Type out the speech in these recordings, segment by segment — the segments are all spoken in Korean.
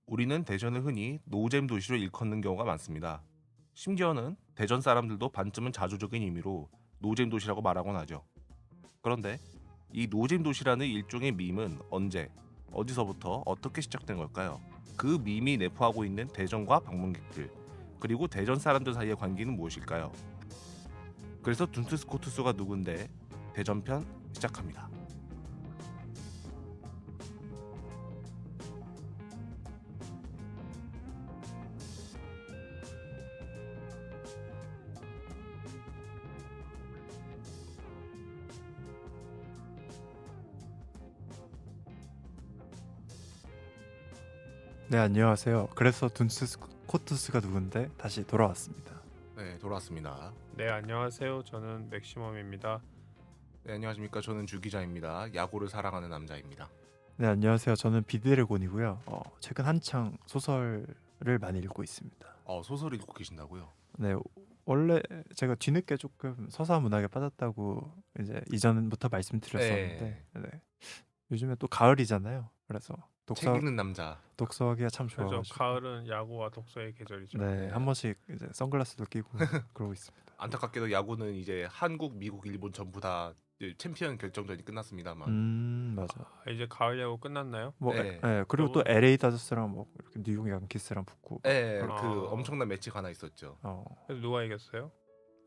우리는 대전을 흔히 노잼 도시로 일컫는 경우가 많습니다. 심지어는 대전 사람들도 반쯤은 자조적인 의미로 노잼 도시라고 말하곤 하죠. 그런데 이 노잼 도시라는 일종의 밈은 언제, 어디서부터 어떻게 시작된 걸까요? 그 밈이 내포하고 있는 대전과 방문객들, 그리고 대전 사람들 사이의 관계는 무엇일까요? 그래서 둔트스코투스가 누군데 대전편 시작합니다. 네, 안녕하세요. 그래서 둔스 코투스가 누군데 다시 돌아왔습니다. 네, 돌아왔습니다. 네, 안녕하세요. 저는 맥시멈입니다. 네, 안녕하십니까. 저는 주 기자입니다. 야구를 사랑하는 남자입니다. 네, 안녕하세요. 저는 비드래곤이고요. 최근 한창 소설을 많이 읽고 있습니다. 소설 읽고 계신다고요? 네, 원래 제가 뒤늦게 조금 서사 문학에 빠졌다고 이제 이전부터 말씀드렸었는데, 네. 요즘에 또 가을이잖아요. 그래서 책 읽는 남자. 독서하기가 참 그죠. 좋아가지고. 가을은 야구와 독서의 계절이죠. 네, 한 번씩 이제 선글라스도 끼고 그러고 있습니다. 안타깝게도 야구는 이제 한국, 미국, 일본 전부 다 이제 챔피언 결정전이 끝났습니다만. 맞아. 이제 가을 야구 끝났나요? 네. 그리고 또 LA 다저스랑 뭐 이렇게 뉴욕 양키스랑 붙고. 네, 아. 그 엄청난 매치가 하나 있었죠. 그래서 누가 이겼어요?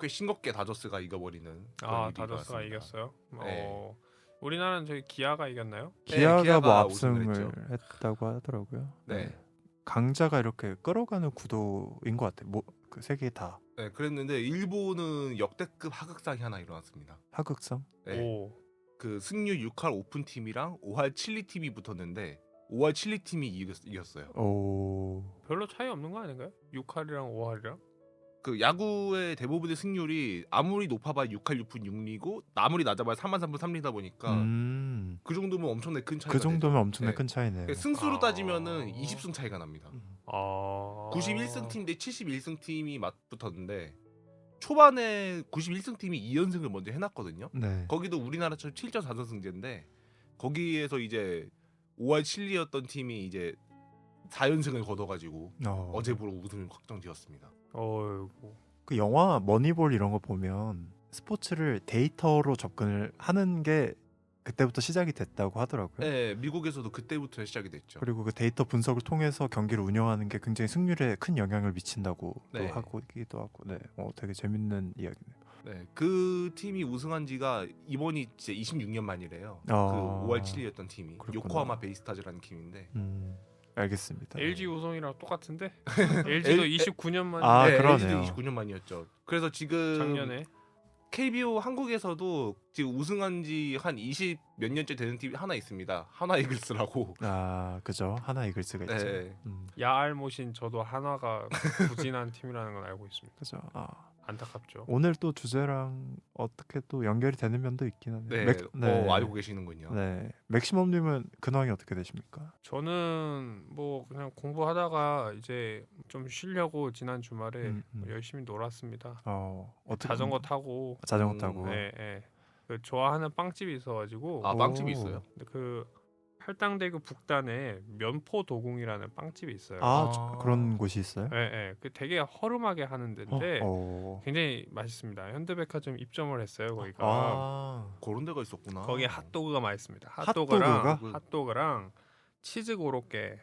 꽤 싱겁게 다저스가 이겨버리는. 그런 아, 일이 다저스가 일어났습니다. 이겼어요? 네. 우리나라는 저기 기아가 이겼나요? 기아가 기아가 뭐 우승을 압승을 했죠. 했다고 하더라고요. 네. 강자가 이렇게 끌어가는 구도인 것 같아요. 그 세 개 다 네, 그랬는데 일본은 역대급 하극상이 하나 일어났습니다. 하극상. 네. 오, 그 승률 6할 오픈 팀이랑 5할 칠리 팀이 붙었는데 5할 칠리 팀이 이겼어요. 오, 별로 차이 없는 거 아닌가요? 6할이랑 5할이랑? 그 야구의 대부분의 승률이 아무리 높아봐야 6할 6푼 6리고 아무리 낮아봐야 3할 3푼 3리다 보니까 그 정도면 엄청나게 큰 차이가 그 정도면 되죠. 엄청나게 네. 큰 차이네요. 승수로 따지면은 20승 차이가 납니다. 91승 팀 대 71승 팀이 맞붙었는데 초반에 91승 팀이 2연승을 먼저 해놨거든요. 네. 거기도 우리나라처럼 7전 4승제인데 거기에서 이제 5할 7리였던 팀이 이제 4연승을 거둬가지고 어제부로 우승을 확정지었습니다. 어이구. 그 영화 머니볼 이런 거 보면 스포츠를 데이터로 접근을 하는 게 그때부터 시작이 됐다고 하더라고요. 네, 미국에서도 그때부터 시작이 됐죠. 그리고 그 데이터 분석을 통해서 경기를 운영하는 게 굉장히 승률에 큰 영향을 미친다고 또 네. 하기도 하고, 네, 되게 재밌는 이야기네요. 네, 그 팀이 우승한 지가 이번이 진짜 26년 만이래요. 그 5할 7리였던 팀이 그렇구나. 요코하마 베이스타즈라는 팀인데. 알겠습니다. LG 우승이랑 똑같은데? LG도 29년 만에 아, 네, 그러네요. LG도 29년 만이었죠. 그래서 지금 작년에 KBO 한국에서도 지금 우승한 지 한 20 몇 년째 되는 팀이 하나 있습니다. 하나 이글스라고. 그죠. 하나 이글스가 있죠. 네. 야알못인 저도 한화가 부진한 팀이라는 건 알고 있습니다. 그죠. 안타깝죠. 오늘 또 주제랑 어떻게 또 연결이 되는 면도 있긴 하네요. 네, 알고 계시는군요. 네, 맥시멈님은 근황이 어떻게 되십니까? 저는 뭐 그냥 공부하다가 이제 좀 쉬려고 지난 주말에 열심히 놀았습니다. 어떻게 자전거 타고. 네. 네. 그 좋아하는 빵집이 있어가지고. 빵집이 있어요? 그 팔당대교 북단에 면포 도궁이라는 빵집이 있어요. 그런 곳이 있어요? 네. 그 되게 허름하게 하는 데인데 어. 굉장히 맛있습니다. 현대백화점 입점을 했어요 거기가. 그런 데가 있었구나. 거기에 핫도그가 맛있습니다. 핫도그가? 핫도그랑 치즈 고로케.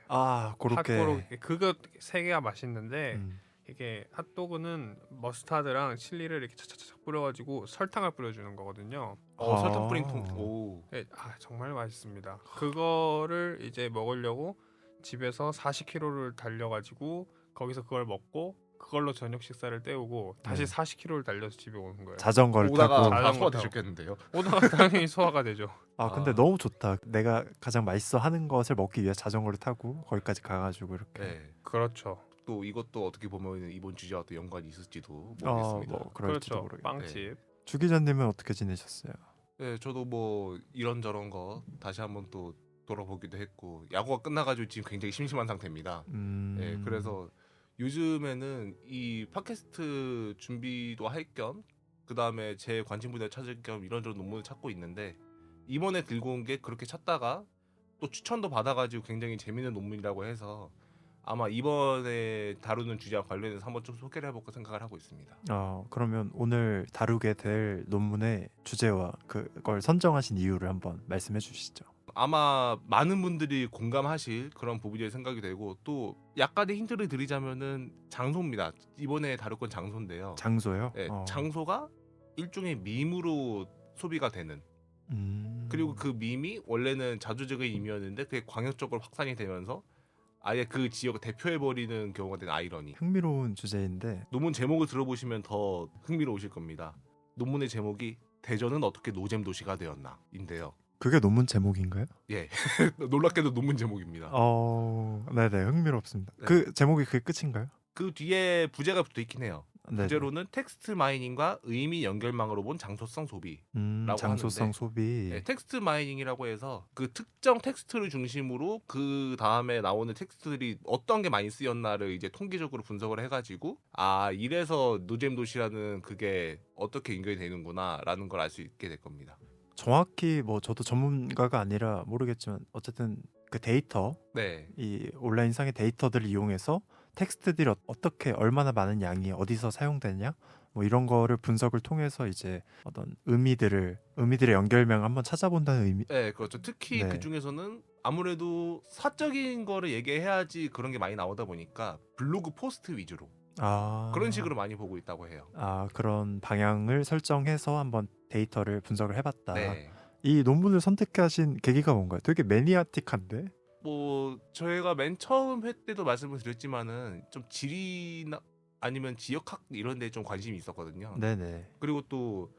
고로케. 핫고로케 그거 세 개가 맛있는데 이게 핫도그는 머스타드랑 칠리를 이렇게 차차차 뿌려가지고 설탕을 뿌려주는 거거든요. 설탕 뿌린 통. 오. 네, 정말 맛있습니다. 그거를 이제 먹으려고 집에서 40km를 달려가지고 거기서 그걸 먹고 그걸로 저녁 식사를 때우고 다시 40km를 달려서 집에 오는 거예요. 자전거를 오다가 타고. 다 자전거 타고. 소화되셨겠는데요. 오다가 당연히 소화가 되죠. 근데 너무 좋다. 내가 가장 맛있어 하는 것을 먹기 위해 자전거를 타고 거기까지 가가지고 이렇게. 네. 그렇죠. 또 이것도 어떻게 보면 이번 주제와 또 연관이 있을지도 모르겠습니다. 그럴지도 그렇죠. 모르겠네. 빵집. 주 기자님은 어떻게 지내셨어요? 네, 저도 뭐 이런저런 거 다시 한번 또 돌아보기도 했고 야구가 끝나가지고 지금 굉장히 심심한 상태입니다. 네, 그래서 요즘에는 이 팟캐스트 준비도 할 겸 그다음에 제 관심 분야 찾을 겸 이런저런 논문을 찾고 있는데 이번에 들고 온 게 그렇게 찾다가 또 추천도 받아가지고 굉장히 재밌는 논문이라고 해서 아마 이번에 다루는 주제와 관련해서 한번 좀 소개를 해볼까 생각을 하고 있습니다. 그러면 오늘 다루게 될 논문의 주제와 그걸 선정하신 이유를 한번 말씀해 주시죠. 아마 많은 분들이 공감하실 그런 부분이 생각이 되고 또 약간의 힌트를 드리자면은 장소입니다. 이번에 다룰 건 장소인데요. 장소요? 네, 장소가 일종의 밈으로 소비가 되는 그리고 그 밈이 원래는 자조적인 밈이었는데 그게 광역적으로 확산이 되면서 아예 그 지역을 대표해버리는 경우가 된 아이러니. 흥미로운 주제인데 논문 제목을 들어보시면 더 흥미로우실 겁니다. 논문의 제목이 대전은 어떻게 노잼 도시가 되었나 인데요. 그게 논문 제목인가요? 예, 놀랍게도 논문 제목입니다. 네네, 흥미롭습니다. 네. 그 제목이 그게 끝인가요? 그 뒤에 부제가 붙어 있긴 해요. 네네. 부제로는 텍스트 마이닝과 의미 연결망으로 본 장소성 소비. 장소성 하는데, 소비. 네, 텍스트 마이닝이라고 해서 그 특정 텍스트를 중심으로 그 다음에 나오는 텍스트들이 어떤 게 많이 쓰였나를 이제 통계적으로 분석을 해가지고 이래서 노잼 도시라는 그게 어떻게 연결이 되는구나라는 걸 알 수 있게 될 겁니다. 정확히 뭐 저도 전문가가 아니라 모르겠지만 어쨌든 그 데이터, 네, 이 온라인상의 데이터들을 이용해서 텍스트들이 어떻게 얼마나 많은 양이 어디서 사용되냐 뭐 이런 거를 분석을 통해서 이제 어떤 의미들의 연결망을 한번 찾아본다는 의미. 네, 그렇죠. 특히 네. 그 중에서는 아무래도 사적인 거를 얘기해야지 그런 게 많이 나오다 보니까 블로그 포스트 위주로 그런 식으로 많이 보고 있다고 해요. 그런 방향을 설정해서 한번 데이터를 분석을 해봤다. 네. 이 논문을 선택하신 계기가 뭔가요? 되게 매니아틱한데? 뭐 저희가 맨 처음 회 때도 말씀을 드렸지만은 좀 지리나 아니면 지역학 이런 데 좀 관심이 있었거든요. 네네. 그리고 또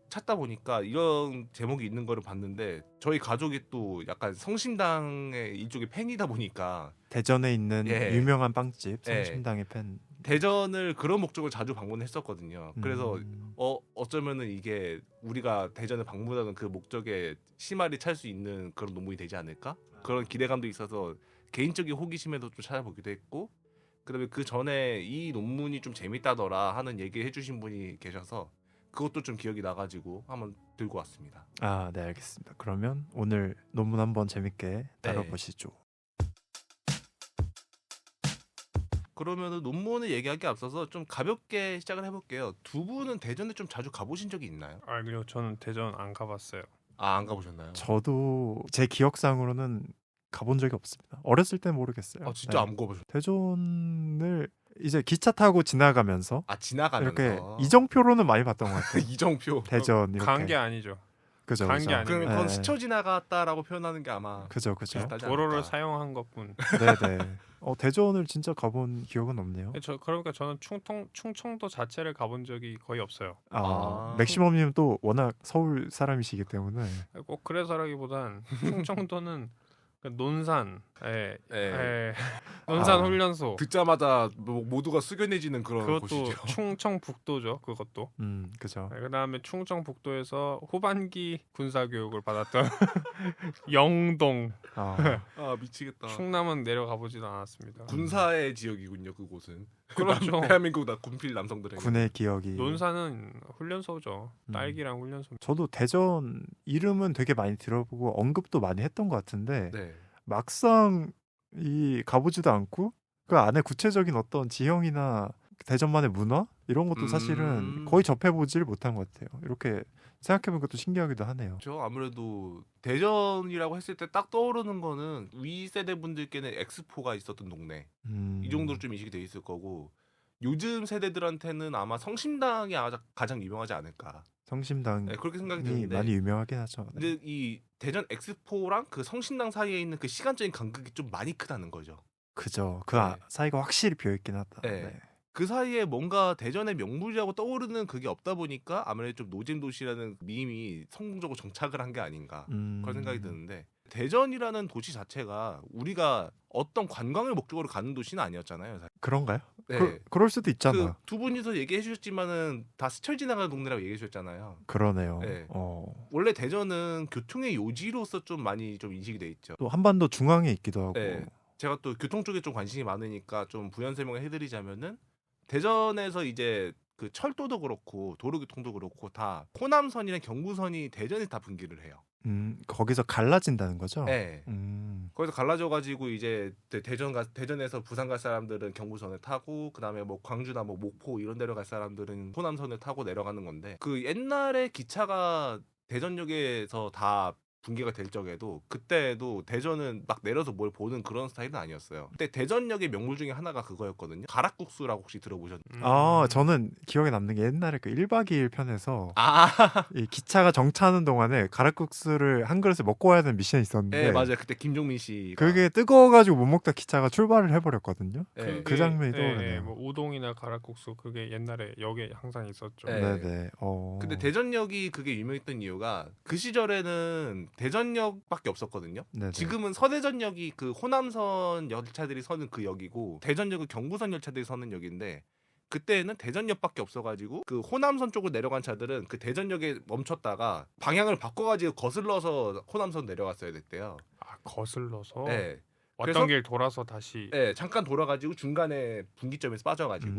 찾다 보니까 이런 제목이 있는 거를 봤는데 저희 가족이 또 약간 성심당의 일종의 팬이다 보니까 대전에 있는 예. 유명한 빵집 예. 성심당의 팬. 대전을 그런 목적으로 자주 방문했었거든요. 그래서 음. 어쩌면은 이게 우리가 대전을 방문하는 그 목적에 심화를 찰 수 있는 그런 논문이 되지 않을까? 그런 기대감도 있어서 개인적인 호기심에도 좀 찾아보기도 했고 그다음에 그 전에 이 논문이 좀 재밌다더라 하는 얘기 해주신 분이 계셔서 그것도 좀 기억이 나가지고 한번 들고 왔습니다. 네, 알겠습니다. 그러면 오늘 논문 한번 재밌게 다뤄보시죠. 그러면은 논문을 얘기하기 앞서서 좀 가볍게 시작을 해볼게요. 두 분은 대전에 좀 자주 가보신 적이 있나요? 아니요, 저는 대전 안 가봤어요. 안 가보셨나요? 저도 제 기억상으로는 가본 적이 없습니다. 어렸을 땐 모르겠어요. 진짜 네. 안 가보셨나요? 대전을 이제 기차 타고 지나가면서 지나가면서 이렇게 이정표로는 많이 봤던 것 같아요. 이정표. 대전 이렇게. 간 게 아니죠. 그죠, 간 그죠. 게 아니고. 그러면 그건 네. 스쳐 지나갔다라고 표현하는 게 아마 그죠, 그죠. 비슷하지 도로를 않을까. 사용한 것뿐. 네네. 대전을 진짜 가본 기억은 없네요. 그러니까 저는 충청도 자체를 가본 적이 거의 없어요. 맥시멈님 또 워낙 서울 사람이시기 때문에. 꼭 그래서라기보단 충청도는 그 논산, 논산 훈련소. 듣자마자 모두가 숙연해지는 그런 그것도 곳이죠. 충청북도죠. 그것도. 그죠. 그다음에 충청북도에서 후반기 군사교육을 받았던 영동. 미치겠다. 충남은 내려가 보지도 않았습니다. 군사의 지역이군요, 그곳은. 그렇죠. 대한민국 군필 남성들에게. 군의 기억이. 논산은 훈련소죠. 딸기랑 훈련소. 저도 대전 이름은 되게 많이 들어보고 언급도 많이 했던 것 같은데 네. 막상 가보지도 않고 그 안에 구체적인 어떤 지형이나 대전만의 문화 이런 것도 사실은 거의 접해보질 못한 것 같아요. 이렇게 생각해보니까 또 신기하기도 하네요. 저 아무래도 대전이라고 했을 때 딱 떠오르는 거는 위 세대 분들께는 엑스포가 있었던 동네 이 정도로 좀 인식이 돼 있을 거고 요즘 세대들한테는 아마 성심당이 가장 유명하지 않을까. 성심당이 네, 그렇게 생각이 드는데 많이 유명하긴 하죠. 네. 근데 이 대전 엑스포랑 그 성심당 사이에 있는 그 시간적인 간극이 좀 많이 크다는 거죠. 그죠. 그 네. 사이가 확실히 비어있긴 하다. 네. 네. 그 사이에 뭔가 대전의 명물이라고 떠오르는 그게 없다 보니까 아무래도 좀 노잼 도시라는 밈이 성공적으로 정착을 한 게 아닌가 그런 생각이 드는데 대전이라는 도시 자체가 우리가 어떤 관광을 목적으로 가는 도시는 아니었잖아요. 사실. 그런가요? 네. 그럴 수도 있잖아. 두 분이서 얘기해 주셨지만은 다 스쳐 지나가는 동네라고 얘기해 주셨잖아요. 그러네요. 네. 어. 원래 대전은 교통의 요지로서 좀 많이 좀 인식이 돼 있죠. 또 한반도 중앙에 있기도 하고. 네. 제가 또 교통 쪽에 좀 관심이 많으니까 좀 부연 설명을 해드리자면은 대전에서 이제 그 철도도 그렇고 도로교통도 그렇고 다 호남선이나 경부선이 대전에 다 분기를 해요. 거기서 갈라진다는 거죠? 네. 음. 거기서 갈라져가지고 이제 대전에서 부산 갈 사람들은 경부선을 타고 그다음에 뭐 광주나 뭐 목포 이런 데로 갈 사람들은 호남선을 타고 내려가는 건데 그 옛날에 기차가 대전역에서 다 붕괴가 될 적에도 그때도 대전은 막 내려서 뭘 보는 그런 스타일은 아니었어요. 그때 대전역의 명물 중에 하나가 그거였거든요. 가락국수라고 혹시 들어보셨나요? 아, 저는 기억에 남는 게 옛날에 그 1박 2일 편에서 아, 이 기차가 정차하는 동안에 가락국수를 한 그릇을 먹고 와야 되는 미션이 있었는데 네 맞아요. 그때 김종민 씨가 그게 뜨거워가지고 못 먹다 기차가 출발을 해버렸거든요. 네. 그 장면이 떠오르네요. 뭐 우동이나 가락국수 그게 옛날에 역에 항상 있었죠. 네. 네네. 근데 대전역이 그게 유명했던 이유가 그 시절에는 대전역밖에 없었거든요. 네네. 지금은 서대전역이 그 호남선 열차들이 서는 그 역이고 대전역은 경부선 열차들이 서는 역인데 그때는 대전역밖에 없어가지고 그 호남선 쪽으로 내려간 차들은 그 대전역에 멈췄다가 방향을 바꿔가지고 거슬러서 호남선 내려갔어야 됐대요. 아 거슬러서 네. 왔던 그래서- 길 돌아서 다시 네, 잠깐 돌아가지고 중간에 분기점에서 빠져가지고.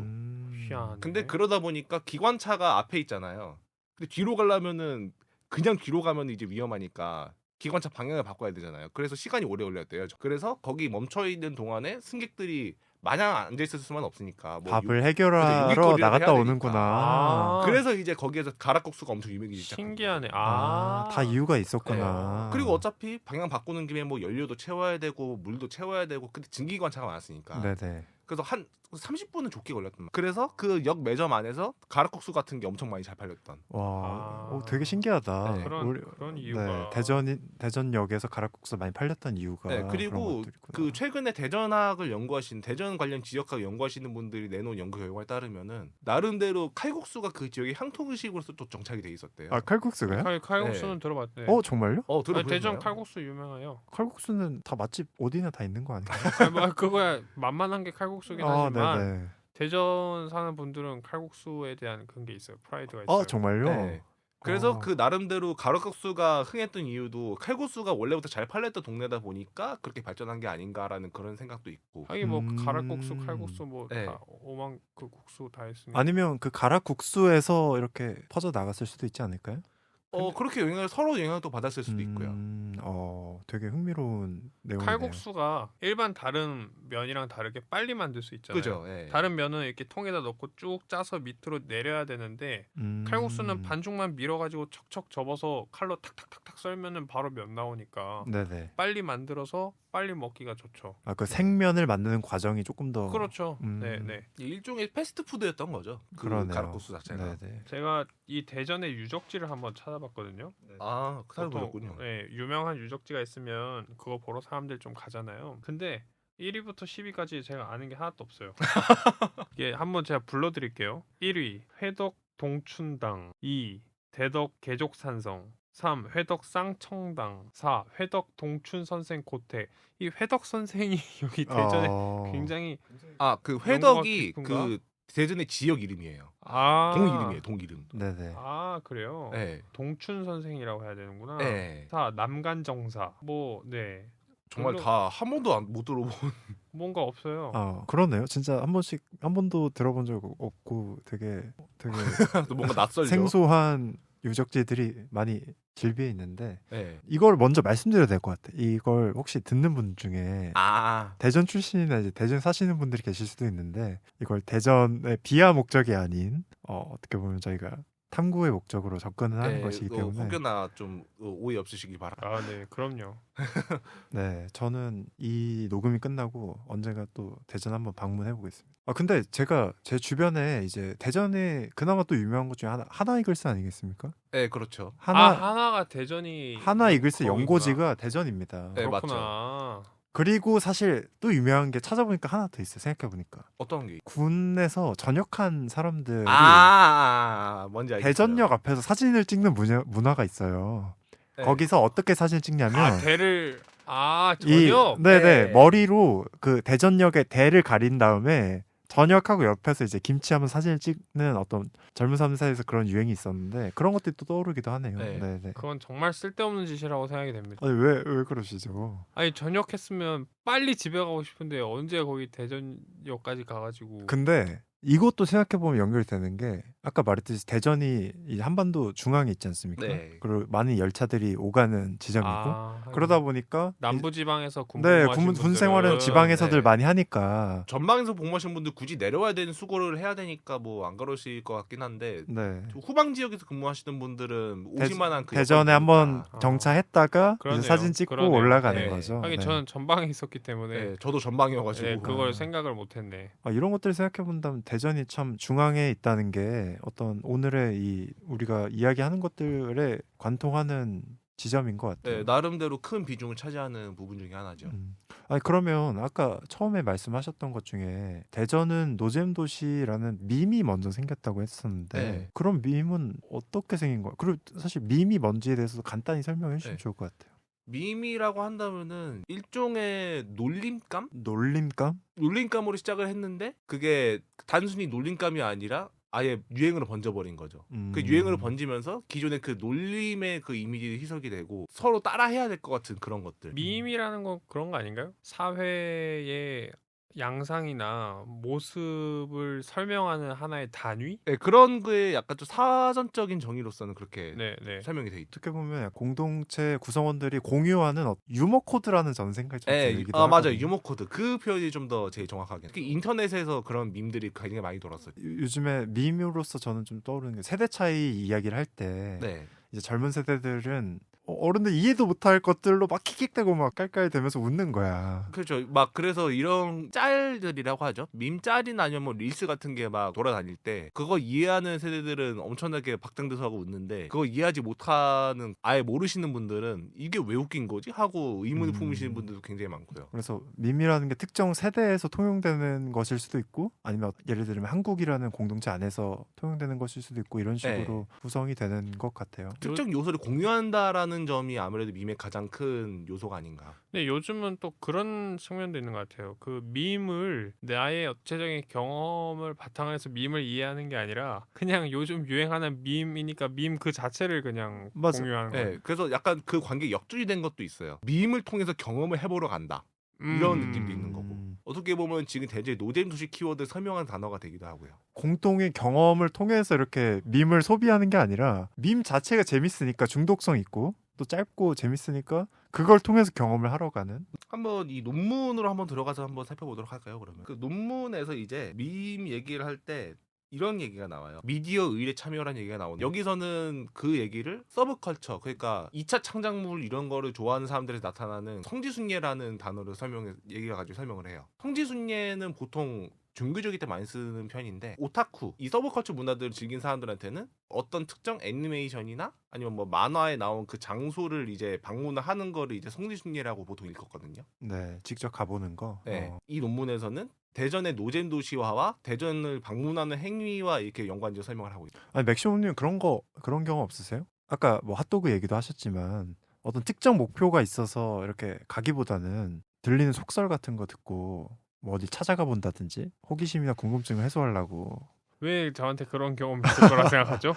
희한하네. 근데 그러다 보니까 기관차가 앞에 있잖아요. 근데 뒤로 가려면은 그냥 뒤로 가면 이제 위험하니까 기관차 방향을 바꿔야 되잖아요. 그래서 시간이 오래 걸렸대요. 그래서 거기 멈춰 있는 동안에 승객들이 마냥 앉아 있을 수만 없으니까 뭐 밥을 그죠, 해결하러 요깃거리를 나갔다 해야 오는구나. 아. 그래서 이제 거기에서 가락국수가 엄청 유명해지기 시작한 거예요. 신기하네. 다 이유가 있었구나. 그리고 어차피 방향 바꾸는 김에 뭐 연료도 채워야 되고 물도 채워야 되고 근데 증기관차가 많았으니까 네네. 그래서 한 30분은 좋게 걸렸단 말이에요. 그래서 그 역 매점 안에서 가락국수 같은 게 엄청 많이 잘 팔렸던. 와, 되게 신기하다. 네. 그런 이유가. 대전역에서 가락국수 많이 팔렸던 이유가. 네, 그런 그리고 것도 있구나. 그 최근에 대전학을 연구하신 대전 관련 지역학 연구하시는 분들이 내놓은 연구 결과에 따르면은 나름대로 칼국수가 그 지역의 향토 음식으로서 또 정착이 돼 있었대요. 아, 칼국수가요? 칼국수는 들어봤네. 정말요? 아니, 들어보셨나요? 대전 칼국수 유명해요. 칼국수는 다 맛집 어디나 다 있는 거 아닌가요? 아니, 뭐 그거야 만만한 게 칼국수긴 하지만 네네. 대전 사는 분들은 칼국수에 대한 그런 게 있어요. 프라이드가 있어요. 정말요? 네. 그래서 어. 그 나름대로 가락국수가 흥했던 이유도 칼국수가 원래부터 잘 팔렸던 동네다 보니까 그렇게 발전한 게 아닌가라는 그런 생각도 있고. 하긴 뭐 가락국수, 음. 칼국수 뭐 다 네. 오만 그 국수 다 했으니까. 아니면 그 가락국수에서 이렇게 퍼져 나갔을 수도 있지 않을까요? 그렇게 서로 영향을 또 받았을 수도 있고요. 되게 흥미로운 내용이네요. 칼국수가 일반 다른 면이랑 다르게 빨리 만들 수 있잖아요. 그죠? 예. 다른 면은 이렇게 통에다 넣고 쭉 짜서 밑으로 내려야 되는데 음. 칼국수는 반죽만 밀어가지고 척척 접어서 칼로 탁탁탁탁 썰면은 바로 면 나오니까 네네. 빨리 만들어서 빨리 먹기가 좋죠. 그 생면을 만드는 과정이 조금 더 그렇죠. 음. 네네. 일종의 패스트푸드였던 거죠. 그 그러네요. 가락국수 자체가. 네네. 제가 이 대전의 유적지를 한번 찾아봤거든요. 아, 그 사람 보통, 보셨군요. 네, 유명한 유적지가 있으면 그거 보러 사람들 좀 가잖아요. 근데 1위부터 10위까지 제가 아는 게 하나도 없어요. 이게 한번 제가 불러드릴게요. 1위 회덕 동춘당, 2 대덕 개족산성, 3 회덕 쌍청당, 4 회덕 동춘 선생 고택. 이 회덕 선생이 여기 대전에 굉장히 그 연구가 회덕이 깊은가? 그 대전의 지역 이름이에요. 아 동 이름이에요. 동 이름. 네네. 아 그래요. 네. 동춘 선생이라고 해야 되는구나. 네. 4 남간정사. 네. 정말 별로- 다 한 번도 못 들어본. 뭔가 없어요. 그러네요. 진짜 한 번도 들어본 적 없고 되게 뭔가 낯설죠. 생소한 유적지들이 많이 질비해 있는데 네. 이걸 먼저 말씀드려야 될 것 같아. 이걸 혹시 듣는 분 중에 대전 출신이나 이제 대전 사시는 분들이 계실 수도 있는데 이걸 대전의 비하 목적이 아닌 어떻게 보면 저희가 탐구의 목적으로 접근을 하는 것이기 때문에 혹여나 좀 오해 없으시길 바랍니다. 네, 그럼요. 네, 저는 이 녹음이 끝나고 언젠가 또 대전 한번 방문해 보겠습니다. 근데 제가 제 주변에 이제 대전에 그나마 또 유명한 것 중에 하나 이글스 아니겠습니까? 네, 그렇죠. 하나가 대전이 하나 이글스 거기구나. 연고지가 대전입니다. 네, 그렇구나. 그리고 사실 또 유명한 게 찾아보니까 하나 더 있어요. 생각해 보니까 어떤 게? 군에서 전역한 사람들이 뭔지 알겠어요. 대전역 앞에서 사진을 찍는 문화가 있어요. 네. 거기서 어떻게 사진을 찍냐면 대를 전역. 네네 네. 머리로 그 대전역에 대를 가린 다음에 전역하고 옆에서 이제 김치하면 사진을 찍는 어떤 젊은 사람들 사이에서 그런 유행이 있었는데 그런 것들이 또 떠오르기도 하네요. 네. 네네. 그건 정말 쓸데없는 짓이라고 생각이 됩니다. 아니 왜 그러시죠? 아니 전역했으면 빨리 집에 가고 싶은데 언제 거기 대전역까지 가가지고 근데 이것도 생각해 보면 연결되는 게 아까 말했듯이 대전이 이 한반도 중앙에 있지 않습니까? 네. 그리고 많은 열차들이 오가는 지점이고 아, 그러다 보니까 남부 지방에서 군 네, 복무하신 군 생활은 분들은 지방에서들 네. 많이 하니까 전방에서 복무하시는 분들 굳이 내려와야 되는 수고를 해야 되니까 뭐 안 그러실 것 같긴 한데 네. 후방 지역에서 근무하시는 분들은 오실 만한 그 대전에 여건이 한번 있으니까. 정차했다가 그러네요. 이제 사진 찍고 그러네요. 올라가는 네. 거죠. 하긴 네. 저는 전방에 있었기 때문에 네, 저도 전방이어가지고 네, 그걸 아. 생각을 못했네. 이런 것들을 생각해 본다면 대전이 참 중앙에 있다는 게 어떤 오늘의 이 우리가 이야기하는 것들에 관통하는 지점인 것 같아요. 네, 나름대로 큰 비중을 차지하는 부분 중에 하나죠. 아니 그러면 아까 처음에 말씀하셨던 것 중에 대전은 노잼 도시라는 밈이 먼저 생겼다고 했었는데 네. 그런 밈은 어떻게 생긴 거예요? 그리고 사실 밈이 뭔지에 대해서 간단히 설명해 주시면 네. 좋을 것 같아요. 밈이라고 한다면은 일종의 놀림감? 놀림감? 놀림감으로 시작을 했는데 그게 단순히 놀림감이 아니라 아예 유행으로 번져버린 거죠. 그 유행으로 번지면서 기존의 그 놀림의 그 이미지를 희석이 되고 서로 따라해야 될 것 같은 그런 것들. 밈이라는 건 그런 거 아닌가요? 사회의 양상이나 모습을 설명하는 하나의 단위? 네, 그런 거에 약간 좀 사전적인 정의로서는 그렇게 네, 네. 설명이 돼 있죠. 어떻게 보면 공동체 구성원들이 공유하는 유머 코드라는 저는 생각이 좀 네, 들기도 맞아요. 하거든요. 유머 코드 그 표현이 좀 더 제일 정확하게. 특히 인터넷에서 그런 밈들이 굉장히 많이 돌았어요. 요즘에 밈으로서 저는 좀 떠오르는 게 세대 차이 이야기를 할 때 네. 이제 젊은 세대들은 어른들 이해도 못할 것들로 막 킥킥대고 막 깔깔대면서 웃는 거야. 그렇죠. 막 그래서 이런 짤들이라고 하죠. 밈 짤이나 아니면 뭐 릴스 같은 게 막 돌아다닐 때 그거 이해하는 세대들은 엄청나게 박장대소하고 웃는데 그거 이해하지 못하는 아예 모르시는 분들은 이게 왜 웃긴 거지 하고 의문을 품으시는 분들도 굉장히 많고요. 그래서 밈이라는 게 특정 세대에서 통용되는 것일 수도 있고 아니면 예를 들면 한국이라는 공동체 안에서 통용되는 것일 수도 있고 이런 식으로 구성이 되는 것 같아요. 특정 요소를 공유한다라는 점이 아무래도 밈의 가장 큰 요소가 아닌가. 근데 요즘은 또 그런 측면도 있는 것 같아요. 그 밈을 나의 구체적인 경험을 바탕으로 해서 밈을 이해하는 게 아니라 그냥 요즘 유행하는 밈이니까 밈 그 자체를 그냥 맞아. 공유하는 거예요. 네, 그래서 약간 그 관계 역줄이 된 것도 있어요. 밈을 통해서 경험을 해보러 간다. 이런 느낌도 있는 거고. 어떻게 보면 지금 대제 노잼 도시 키워드 설명한 단어가 되기도 하고요. 공통의 경험을 통해서 이렇게 밈을 소비하는 게 아니라 밈 자체가 재밌으니까 중독성 있고 또 짧고 재밌으니까 그걸 통해서 경험을 하러 가는. 한번 이 논문으로 한번 들어가서 한번 살펴보도록 할까요? 그러면 그 논문에서 이제 밈 얘기를 할 때 이런 얘기가 나와요. 미디어 의뢰 참여라는 얘기가 나오는데 여기서는 그 얘기를 서브컬처 그러니까 2차 창작물 이런 거를 좋아하는 사람들에서 나타나는 성지순례라는 단어를 얘기가 가지고 설명을 해요. 성지순례는 보통 종교적일 때 많이 쓰는 편인데 오타쿠 이 서브컬처 문화들을 즐긴 사람들한테는 어떤 특정 애니메이션이나 아니면 뭐 만화에 나온 그 장소를 이제 방문을 하는 거를 이제 성지순례라고 보통 일컫거든요. 네, 직접 가보는 거. 네. 이 논문에서는 대전의 노잼 도시화와 대전을 방문하는 행위와 이렇게 연관지어 설명을 하고 있어요. 아니 맥시멈님 그런 경험 없으세요? 아까 뭐 핫도그 얘기도 하셨지만 어떤 특정 목표가 있어서 이렇게 가기보다는 들리는 속설 같은 거 듣고 뭐 어디 찾아가 본다든지 호기심이나 궁금증을 해소하려고. 왜 저한테 그런 경험이 있을 거라 생각하죠?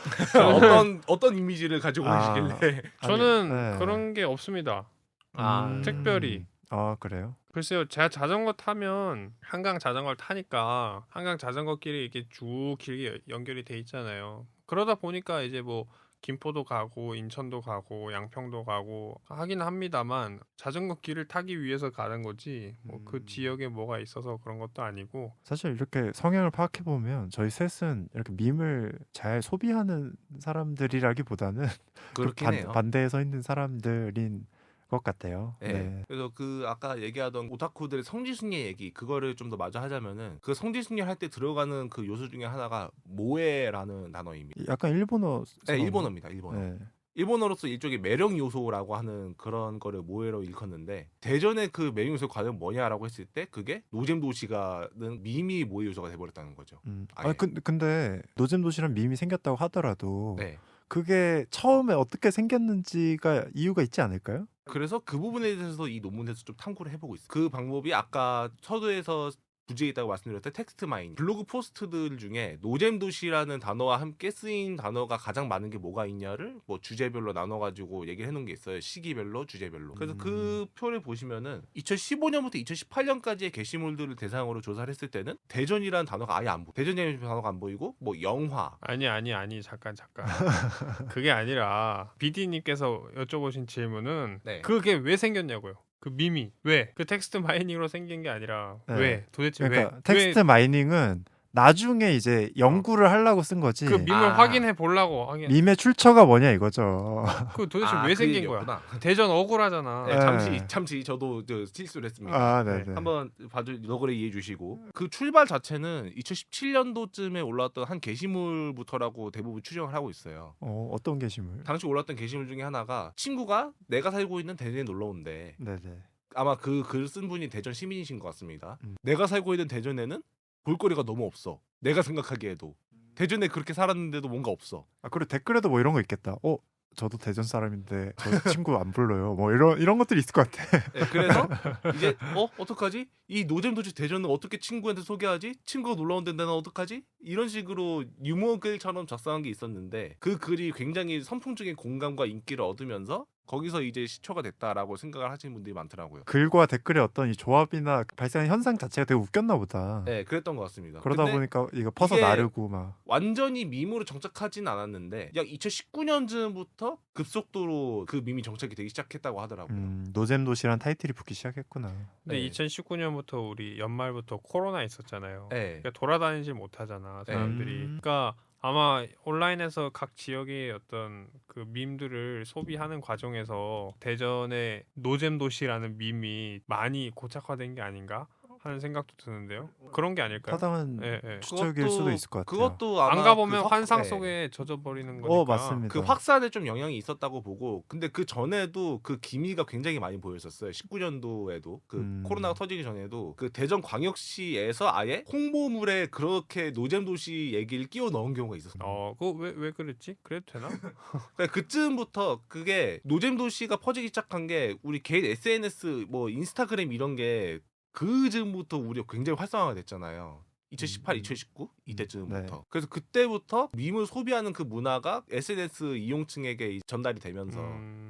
어떤 이미지를 가지고 오시길래 저는 네. 그런 게 없습니다. 아, 특별히. 아 그래요? 글쎄요, 제가 자전거 타면 한강 자전거를 타니까 한강 자전거길이 이렇게 쭉 길게 연결이 돼 있잖아요. 그러다 보니까 이제 뭐 김포도 가고 인천도 가고 양평도 가고 하긴 합니다만 자전거 길을 타기 위해서 가는 거지 뭐 그 지역에 뭐가 있어서 그런 것도 아니고. 사실 이렇게 성향을 파악해 보면 저희 셋은 이렇게 밈을 잘 소비하는 사람들이라기보다는 그렇긴 해요. 반대에 서 있는 사람들인 것 같아요. 네. 네. 그래서 그 아까 얘기하던 오타쿠들의 성지순례 얘기 그거를 좀 더 마저 하자면은 그 성지순례 할 때 들어가는 그 요소 중에 하나가 모에라는 단어입니다. 약간 일본어. 네, 일본어입니다. 일본어. 네. 일본어로서 일종의 매력 요소라고 하는 그런 거를 모에로 일컫는데 대전의 그 매력 요소 과연 뭐냐라고 했을 때 그게 노잼 도시가는 밈이 모의 요소가 돼버렸다는 거죠. 아예. 근데 노잼 도시란 밈이 생겼다고 하더라도 네. 그게 처음에 어떻게 생겼는지가 이유가 있지 않을까요? 그래서 그 부분에 대해서 이 논문에서 좀 탐구를 해보고 있어요. 그 방법이 아까 서두에서 부지에 있다고 말씀드렸던 텍스트 마이닝. 블로그 포스트들 중에 노잼 도시라는 단어와 함께 쓰인 단어가 가장 많은 게 뭐가 있냐를 뭐 주제별로 나눠가지고 얘기를 해놓은 게 있어요. 시기별로, 주제별로. 그래서 그 표를 보시면은 2015년부터 2018년까지의 게시물들을 대상으로 조사를 했을 때는 대전이라는 단어가 아예 안 보여. 대전이라는 단어가 안 보이고 뭐 영화. 아니 잠깐 그게 아니라 BD님께서 여쭤보신 질문은 네. 그게 왜 생겼냐고요. 그 밈이 왜? 그 텍스트 마이닝으로 생긴 게 아니라 네. 왜? 도대체 그러니까 왜? 텍스트 마이닝은 나중에 이제 연구를 하려고 쓴 거지. 그 밈을 확인해 보려고 하긴. 밈의 출처가 뭐냐 이거죠. 그 도대체 왜 생긴 거야? 대전 억울하잖아. 네, 네. 잠시 저도 실수를 했습니다. 아, 네네. 한번 너그레 이해해 주시고 그 출발 자체는 2017년도쯤에 올라왔던 한 게시물부터라고 대부분 추정을 하고 있어요. 어떤 게시물? 당시 올라왔던 게시물 중에 하나가 친구가 내가 살고 있는 대전에 놀러 온대. 네네. 아마 그 글 쓴 분이 대전 시민이신 것 같습니다. 음. 내가 살고 있는 대전에는 볼거리가 너무 없어. 내가 생각하기에도 대전에 그렇게 살았는데도 뭔가 없어. 아, 그리고 댓글에도 뭐 이런 거 있겠다. 저도 대전 사람인데 저 친구 안 불러요. 뭐 이런 것들이 있을 것 같아. 네, 그래서 이제 어떡하지? 이 노잼 도시 대전은 어떻게 친구한테 소개하지? 친구가 놀러 온데 나는 어떡하지? 이런 식으로 유머 글처럼 작성한 게 있었는데 그 글이 굉장히 선풍적인 공감과 인기를 얻으면서 거기서 이제 시초가 됐다라고 생각을 하시는 분들이 많더라고요. 글과 댓글의 어떤 이 조합이나 발생한 현상 자체가 되게 웃겼나 보다. 네, 그랬던 것 같습니다. 그러다 근데 보니까 이거 퍼서 이게 나르고 막. 완전히 밈으로 정착하진 않았는데 약 2019년쯤부터 급속도로 그 밈이 정착이 되기 시작했다고 하더라고요. 노잼 도시란 타이틀이 붙기 시작했구나. 근데 네. 2019년부터 우리 연말부터 코로나 있었잖아요. 네. 그러니까 돌아다니질 못하잖아 사람들이. 음. 그러니까 아마 온라인에서 각 지역의 어떤 그 밈들을 소비하는 과정에서 대전의 노잼 도시라는 밈이 많이 고착화된 게 아닌가 하는 생각도 드는데요. 그런 게 아닐까요? 타당한 예, 예. 추측일 수도 있을 것 같아요. 그것도 아마 안 가보면 그 환상 네. 속에 젖어버리는 거니까. 맞습니다. 그 확산에 좀 영향이 있었다고 보고 근데 그 전에도 그 기미가 굉장히 많이 보였었어요. 19년도에도 그 코로나가 터지기 전에도 그 대전 광역시에서 아예 홍보물에 그렇게 노잼 도시 얘기를 끼워 넣은 경우가 있었어요. 그거 왜 그랬지? 그래도 되나? 그러니까 그쯤부터 그게 노잼 도시가 퍼지기 시작한 게 우리 개인 SNS 뭐 인스타그램 이런 게 그즈음부터 우리가 굉장히 활성화가 됐잖아요. 2018, 2019 이때쯤부터. 네. 그래서 그때부터 밈을 소비하는 그 문화가 SNS 이용층에게 전달이 되면서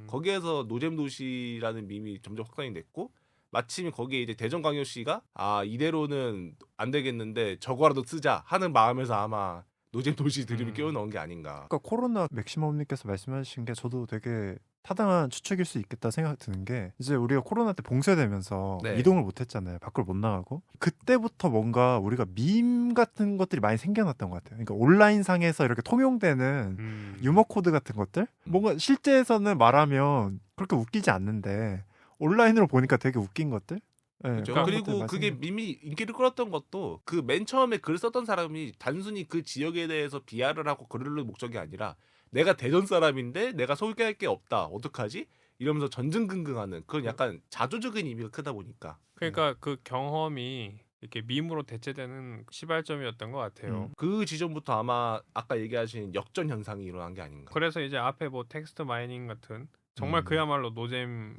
거기에서 노잼 도시라는 밈이 점점 확산이 됐고 마침 거기에 이제 대전광역시가 이대로는 안 되겠는데 저거라도 쓰자 하는 마음에서 아마 노잼 도시 드립을 끼워 넣은 게 아닌가. 그러니까 코로나 맥시멈님께서 말씀하신 게 저도 되게 타당한 추측일 수 있겠다 생각 드는 게 이제 우리가 코로나 때 봉쇄되면서 네. 이동을 못 했잖아요. 밖으로 못 나가고. 그때부터 뭔가 우리가 밈 같은 것들이 많이 생겨났던 것 같아요. 그러니까 온라인상에서 이렇게 통용되는 유머 코드 같은 것들? 뭔가 실제에서는 말하면 그렇게 웃기지 않는데 온라인으로 보니까 되게 웃긴 것들? 네, 그렇죠. 그런 그리고 것들 그게 밈이 인기를 끌었던 것도 그 맨 처음에 글을 썼던 사람이 단순히 그 지역에 대해서 비하를 하고 글을 올릴 목적이 아니라 내가 대전 사람인데 내가 소개할 게 없다. 어떡하지? 이러면서 전전긍긍하는 그런 약간 자조적인 의미가 크다 보니까. 그러니까 그 경험이 이렇게 밈으로 대체되는 시발점이었던 것 같아요. 그 지점부터 아마 아까 얘기하신 역전 현상이 일어난 게 아닌가. 그래서 이제 앞에 뭐 텍스트 마이닝 같은 정말 그야말로 노잼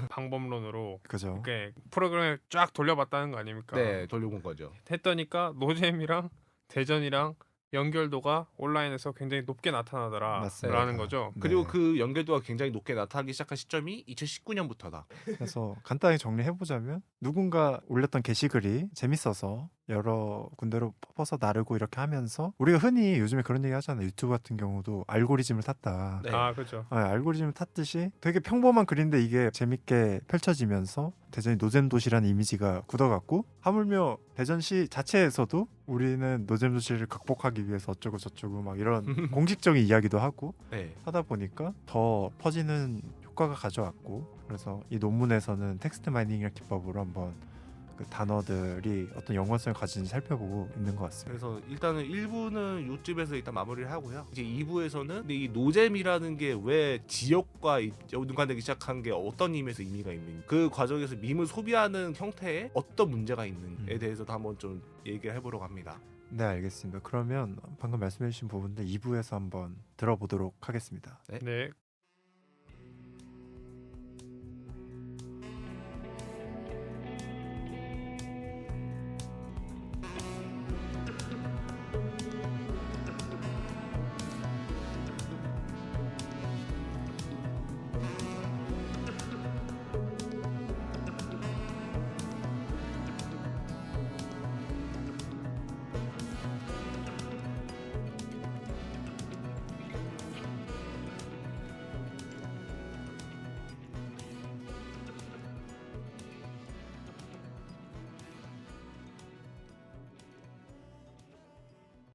방법론으로 그죠. 이렇게 프로그램을 쫙 돌려봤다는 거 아닙니까? 네, 돌려본 거죠. 했더니까 노잼이랑 대전이랑 연결도가 온라인에서 굉장히 높게 나타나더라라는 맞습니다. 거죠. 그리고 네. 그 연결도가 굉장히 높게 나타나기 시작한 시점이 2019년부터다. 그래서 간단히 정리해보자면 누군가 올렸던 게시글이 재밌어서 여러 군데로 퍼서 나르고 이렇게 하면서 우리가 흔히 요즘에 그런 얘기 하잖아요. 유튜브 같은 경우도 알고리즘을 탔다. 네. 그렇죠. 알고리즘을 탔듯이 되게 평범한 글인데 이게 재밌게 펼쳐지면서 대전이 노잼 도시라는 이미지가 굳어갔고 하물며 대전시 자체에서도 우리는 노잼 도시를 극복하기 위해서 어쩌고 저쩌고 막 이런 공식적인 이야기도 하고 네. 하다 보니까 더 퍼지는 효과가 가져왔고 그래서 이 논문에서는 텍스트 마이닝이라는 기법으로 한번 그 단어들이 어떤 연관성을 가지는지 살펴보고 있는 것 같습니다. 그래서 일단은 1부는 요쯤에서 일단 마무리를 하고요. 이제 2부에서는 이 노잼이라는 게 왜 지역과 연관되기 시작한 게 어떤 의미에서 의미가 있는 그 과정에서 밈을 소비하는 형태에 어떤 문제가 있는지에 대해서도 한번 좀 얘기를 해보려고 합니다. 네, 알겠습니다. 그러면 방금 말씀해주신 부분들 2부에서 한번 들어보도록 하겠습니다. 네.